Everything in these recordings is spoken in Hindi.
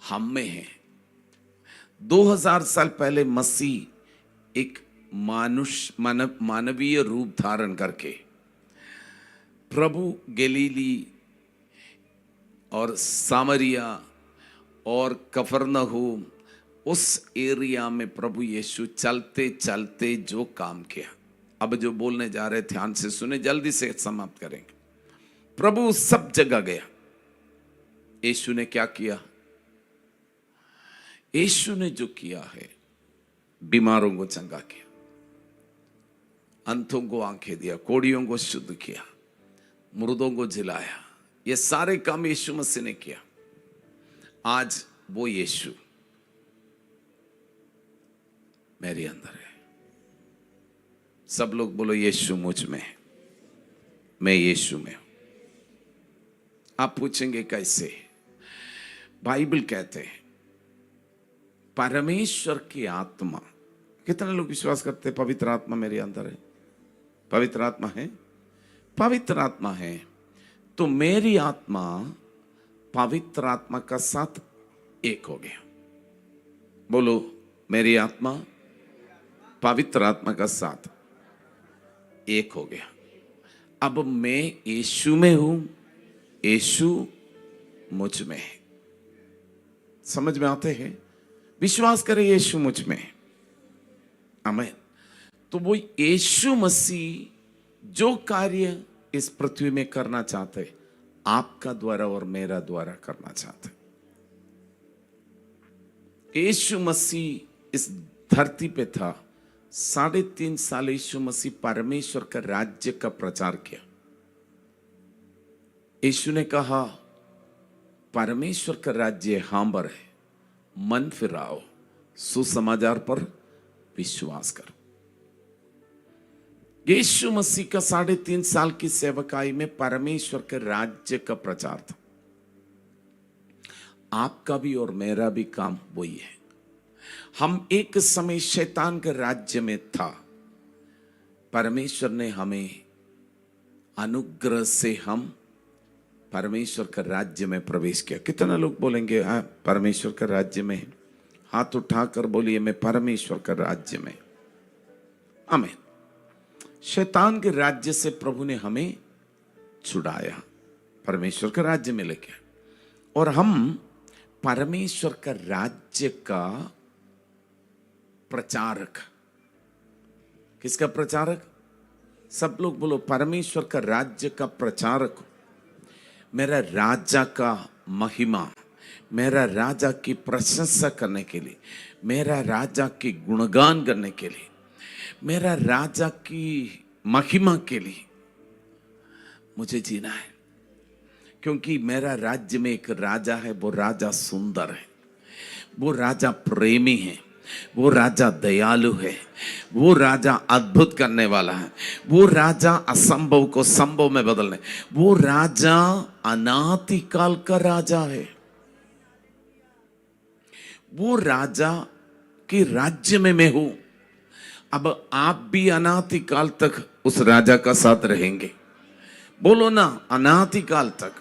हम में है। 2000 साल पहले मसीह एक मानवीय रूप धारण करके प्रभु गलीली और सामरिया और कफरनहूम उस एरिया में प्रभु यीशु चलते चलते जो काम किया, अब जो बोलने जा रहे ध्यान से सुने, जल्दी से समाप्त करेंगे। प्रभु सब जगह गया। यीशु ने क्या किया? यीशु ने जो किया है, बीमारों को चंगा किया, अंधों को आंखें दिया, कोढ़ियों को शुद्ध किया, मुर्दों को जिलाया। ये सारे काम यीशु मसीह ने किया। आज वो यीशु मेरे अंदर है। सब लोग बोलो, यीशु मुझ में है, मैं यीशु में हूं। आप पूछेंगे कैसे? बाइबल कहते हैं परमेश्वर की आत्मा, कितने लोग विश्वास करते हैं पवित्र आत्मा मेरे अंदर है? पवित्र आत्मा है, पवित्र आत्मा है। तो मेरी आत्मा पवित्र आत्मा का साथ एक हो गया। बोलो, मेरी आत्मा पवित्र आत्मा का साथ एक हो गया। अब मैं यीशु में हूं, यीशु मुझ में है। समझ में आते हैं? विश्वास करें यीशु मुझ में है। आमीन। तो वो यीशु मसीह जो कार्य इस पृथ्वी में करना चाहते, आपका द्वारा और मेरा द्वारा करना चाहते। यीशु मसीह इस धरती पे था, 3.5 साल यीशु मसीह परमेश्वर का राज्य का प्रचार किया। यीशु ने कहा परमेश्वर का राज्य हांबर है, मन फिराओ, सुसमाचार पर विश्वास करो। यीशु मसीह का 3.5 साल की सेवकाई में परमेश्वर के राज्य का प्रचार था। आपका भी और मेरा भी काम वही है। हम एक समय शैतान के राज्य में था, परमेश्वर ने हमें अनुग्रह से हम परमेश्वर का राज्य में प्रवेश किया। कितना लोग बोलेंगे हाँ परमेश्वर का राज्य में? हाथ उठाकर बोलिए, मैं परमेश्वर का राज्य में। आमीन। शैतान के राज्य से प्रभु ने हमें छुड़ाया, परमेश्वर के राज्य में लेके, और हम परमेश्वर का राज्य का प्रचारक। किसका प्रचारक? सब लोग बोलो, परमेश्वर का राज्य का प्रचारक। मेरा राजा का महिमा, मेरा राजा की प्रशंसा करने के लिए, मेरा राजा की गुणगान करने के लिए, मेरा राजा की महिमा के लिए मुझे जीना है। क्योंकि मेरा राज्य में एक राजा है, वो राजा सुंदर है, वो राजा प्रेमी है, वो राजा दयालु है, वो राजा अद्भुत करने वाला है, वो राजा असंभव को संभव में बदलने, वो राजा अनादि काल का राजा है। वो राजा के राज्य में मैं हूं। अब आप भी अनादि काल तक उस राजा का साथ रहेंगे। बोलो ना, अनादि काल तक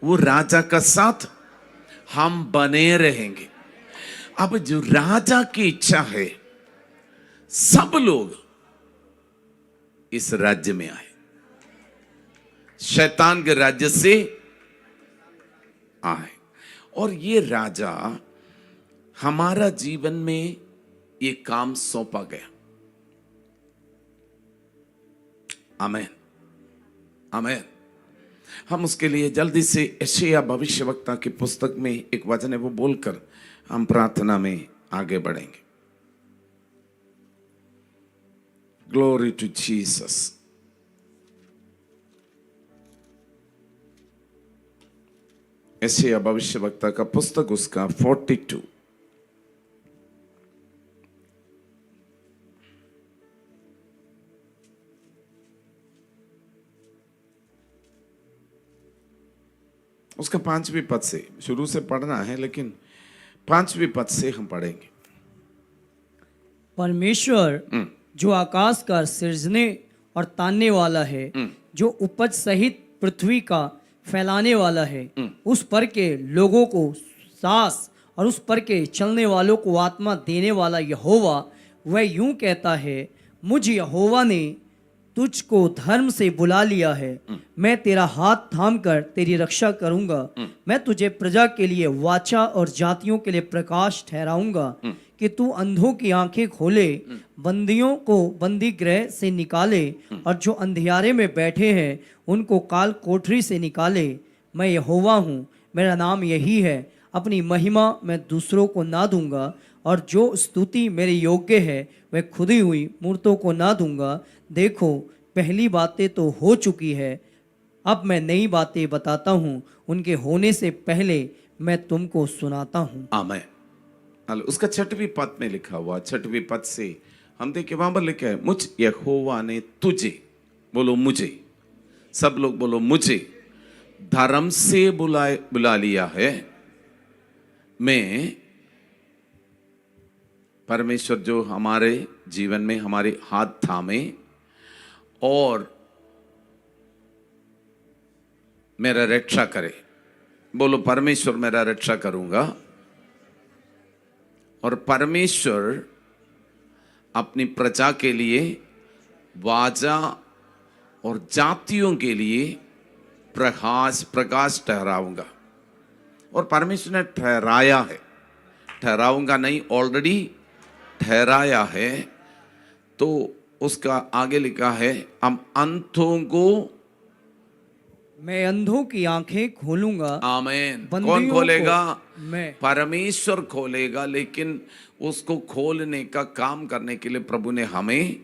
वो राजा का साथ हम बने रहेंगे। अब जो राजा की इच्छा है, सब लोग इस राज्य में आए, शैतान के राज्य से आए, और ये राजा हमारा जीवन में ये काम सौंपा गया। आमीन, आमीन। हम उसके लिए जल्दी से यशायाह भविष्यवक्ता की पुस्तक में एक वचन है, वो बोलकर हम प्रार्थना में आगे बढ़ेंगे। Glory to Jesus. यशायाह भविष्यवक्ता का पुस्तक, उसका 42। उसका 5वें पद से शुरू से पढ़ना है, लेकिन 5वें पद से हम पढ़ेंगे। परमेश्वर जो आकाश का सृजने और तानने वाला है, जो उपज सहित पृथ्वी का फैलाने वाला है, उस पर के लोगों को सांस और उस पर के चलने वालों को आत्मा देने वाला यहोवा वह यूं कहता है, मुझ यहोवा ने तुझको धर्म से बुला लिया है। मैं तेरा हाथ थामकर तेरी रक्षा करूंगा। मैं तुझे प्रजा के लिए वाचा और जातियों के लिए प्रकाश ठहराऊंगा कि तू अंधों की आंखें खोले, बंदियों को बंदी गृह से निकाले और जो अंधियारे में बैठे हैं उनको काल कोठरी से निकाले। मैं यहोवा हूँ, मेरा नाम यही है। अपनी महिमा मैं दूसरों को ना दूंगा और जो स्तुति मेरे योग्य है वह खुदी हुई मूर्तों को ना दूंगा। देखो, पहली बातें तो हो चुकी है, अब मैं नई बातें बताता हूँ, उनके होने से पहले मैं तुमको सुनाता हूँ। आमेन। हाल उसका 6वीं पद में लिखा हुआ, 6वीं पद से हम देखिए वहां पर लिखा है, मुझ यहोवा ने तुझे, बोलो मुझे, सब लोग बोलो मुझे, धर्म से बुला लिया है। मैं परमेश्वर जो हमारे जीवन में हमारे हाथ थामे और मेरा रक्षा करे। बोलो परमेश्वर मेरा रक्षा करूंगा। और परमेश्वर अपनी प्रजा के लिए वाजा और जातियों के लिए प्रकाश ठहराऊंगा। और परमेश्वर ने ठहराया है, ठहराऊंगा नहीं, ऑलरेडी ठहराया है। तो उसका आगे लिखा है, हम अंधों को, मैं अंधों की आंखें खोलूंगा। आमेन। बंदियों कौन खोलेगा? को मैं। परमेश्वर खोलेगा, लेकिन उसको खोलने का काम करने के लिए प्रभु ने हमें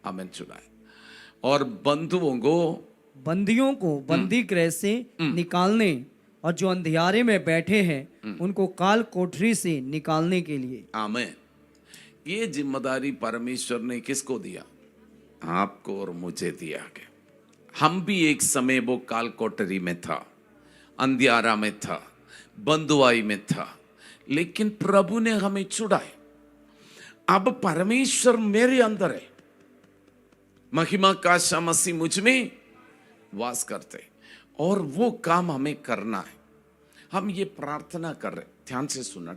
आमेन चुना है। और बंदियों को बंदी गृह से निकालने और जो अंधियारे में बैठे हैं उनको काल कोठरी से निकालने के लिए। आमेन। ये जिम्मेदारी परमेश्वर ने किसको दिया? आपको और मुझे दिया गया। हम भी एक समय वो काल कोठरी में था, अंधियारा में था, बंधुआई में था, लेकिन प्रभु ने हमें छुड़ाए। अब परमेश्वर मेरे अंदर है, महिमा का यीशु मसीह मुझ में वास करते, और वो काम हमें करना है। हम ये प्रार्थना कर रहे, ध्यान से सुनना।